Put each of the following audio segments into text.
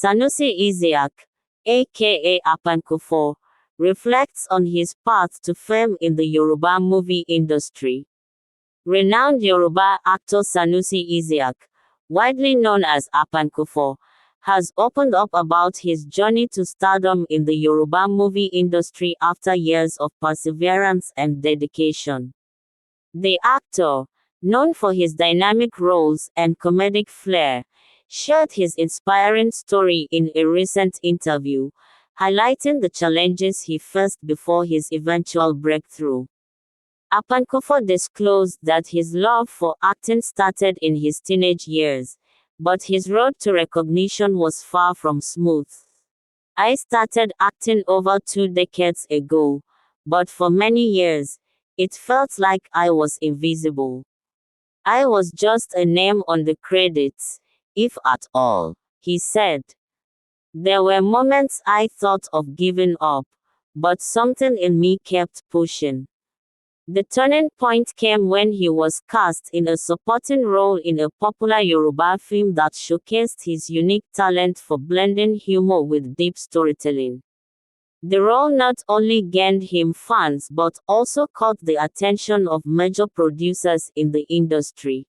Sanusi Isiaq, aka APANKUFOR, reflects on his path to fame in the Yoruba movie industry. Renowned Yoruba actor Sanusi Isiaq, widely known as APANKUFOR, has opened up about his journey to stardom in the Yoruba movie industry after years of perseverance and dedication. The actor, known for his dynamic roles and comedic flair, shared his inspiring story in a recent interview, highlighting the challenges he faced before his eventual breakthrough. APANKUFOR disclosed that his love for acting started in his teenage years, but his road to recognition was far from smooth. "I started acting over 2 decades ago, but for many years, it felt like I was invisible. I was just a name on the credits, if at all," he said. "There were moments I thought of giving up, but something in me kept pushing." The turning point came when he was cast in a supporting role in a popular Yoruba film that showcased his unique talent for blending humor with deep storytelling. The role not only gained him fans but also caught the attention of major producers in the industry.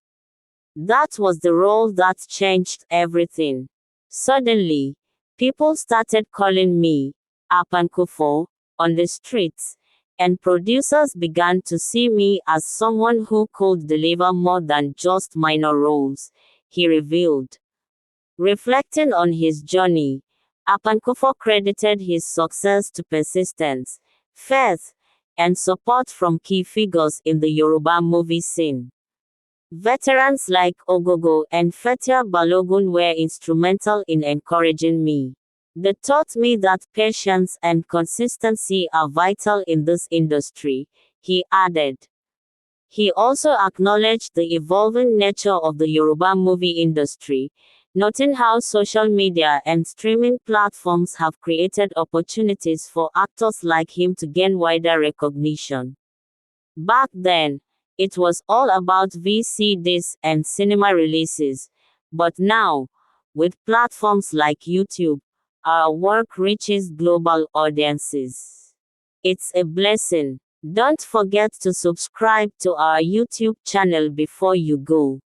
"That was the role that changed everything. Suddenly, people started calling me APANKUFOR on the streets, and producers began to see me as someone who could deliver more than just minor roles," he revealed. Reflecting on his journey, APANKUFOR credited his success to persistence, faith, and support from key figures in the Yoruba movie scene. "Veterans like Ogogo and Fetia Balogun were instrumental in encouraging me. They taught me that patience and consistency are vital in this industry," he added. He also acknowledged the evolving nature of the Yoruba movie industry, noting how social media and streaming platforms have created opportunities for actors like him to gain wider recognition. "Back then, it was all about VCDs and cinema releases, but now, with platforms like YouTube, our work reaches global audiences. It's a blessing. Don't forget to subscribe to our YouTube channel before you go."